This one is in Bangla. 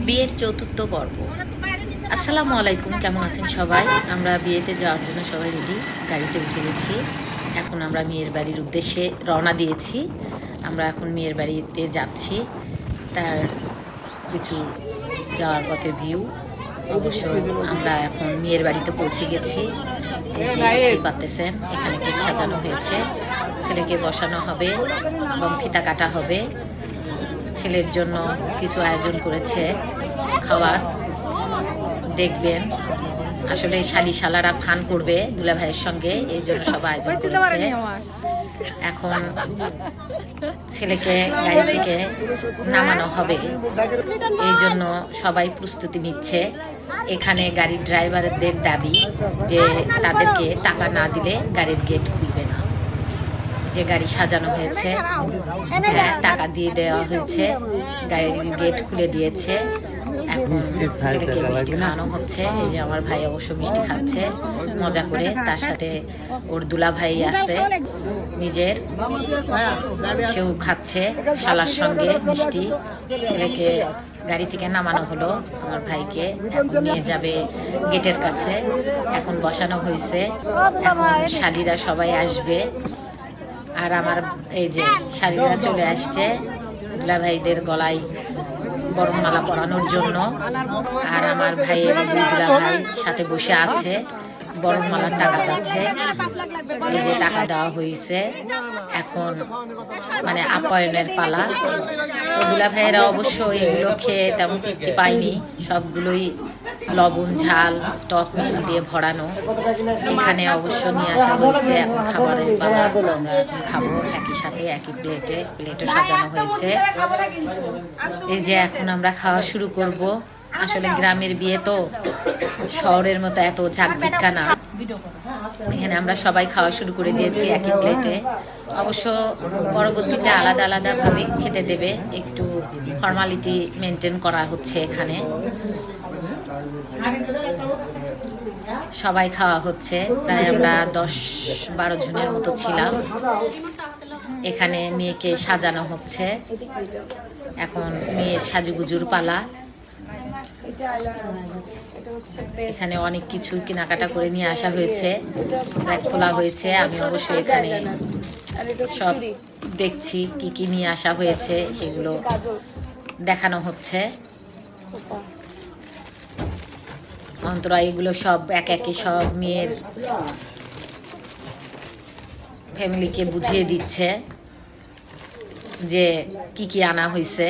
বিয়ের চতুর্থ পর্ব। আসসালামু আলাইকুম, কেমন আছেন সবাই? আমরা বিয়েতে যাওয়ার জন্য সবাই রেডি, গাড়িতে উঠে গেছি। এখন আমরা মেয়ের বাড়ির উদ্দেশ্যে রওনা দিয়েছি। আমরা এখন মেয়ের বাড়িতে যাচ্ছি। তার কিছু যাওয়ার পথে ভিউ। অবশ্য আমরা এখন মেয়ের বাড়িতে পৌঁছে গেছি। এই যে দেখতে পাচ্ছেন, এখানে কেক সাজানো হয়েছে, ছেলেকে বসানো হবে এবং ফিতা কাটা হবে। ছেলের জন্য কিছু আয়োজন করেছে খাবার, দেখবেন। আসলে শালিশালারা ফান করবে দুলা ভাইয়ের সঙ্গে, এই জন্য সব আয়োজন করেছে। এখন ছেলেকে গাড়ি থেকে নামানো হবে, এই জন্য সবাই প্রস্তুতি নিচ্ছে। এখানে গাড়ির ড্রাইভারদের দাবি যে তাদেরকে টাকা না দিলে গাড়ির গেট খুলবে না। যে গাড়ি সাজানো হয়েছে, হ্যাঁ, টাকা দিয়ে দেওয়া হয়েছে, গাড়ির গেট খুলে দিয়েছে। এখন ছেলেকে মিষ্টি খাওয়ানো হচ্ছে। এই যে আমার ভাই অবশ্য মিষ্টি খাচ্ছে মজা করে, তার সাথে ওর দুলা ভাই আছে নিজের, সেও খাচ্ছে শালার সঙ্গে মিষ্টি। ছেলেকে গাড়ি থেকে নামানো হলো, আমার ভাইকে এখন নিয়ে যাবে গেটের কাছে। এখন বসানো হয়েছে, এখন শালিরা সবাই আসবে। আর আমার এই যে শাড়িরা চলে আসছে দুলা ভাইদের গলায় বরণমালা পরানোর জন্য। আর আমার ভাইয়ের দুই দুলা ভাই সাথে বসে আছে, বরণমালার টাকা চাচ্ছে। এই যে টাকা দেওয়া হয়েছে, এখন মানে আপ্যায়নের পালা। তো দুলা ভাইয়েরা অবশ্য এগুলো খেয়ে তেমন তৃপ্তি পায়নি, সবগুলোই লবণ ঝাল টক মিষ্টি দিয়ে ভরানো। এখানে অবশ্য নিয়ে আসা হয়েছে এখন খাবারের পালা, আমরা এখন খাবো একই সাথে একই প্লেটও সাজানো হয়েছে। এই যে এখন আমরা খাওয়া শুরু করব। আসলে গ্রামের বিয়ে তো শহরের মতো এত ঝাঁকঝিক্কা না। এখানে আমরা সবাই খাওয়া শুরু করে দিয়েছি একই প্লেটে। অবশ্য পরবর্তীতে আলাদা আলাদাভাবে খেতে দেবে, একটু ফর্মালিটি মেনটেন করা হচ্ছে এখানে। সবাই খাওয়া হচ্ছে, প্রায় আমরা 10-12 জনের মতো ছিলাম। এখানে মেয়েকে সাজানো হচ্ছে, এখন মেয়ের সাজুগুজুর পালা। এখানে অনেক কিছু কেনাকাটা করে নিয়ে আসা হয়েছে, ব্যাগ খোলা হয়েছে। আমি অবশ্যই এখানে সব দেখছি কি কি নিয়ে আসা হয়েছে, সেগুলো দেখানো হচ্ছে। অন্তরা এগুলো সব এক একে সব মেয়ের ফ্যামিলিকে বুঝিয়ে দিচ্ছে যে কি কি আনা হয়েছে।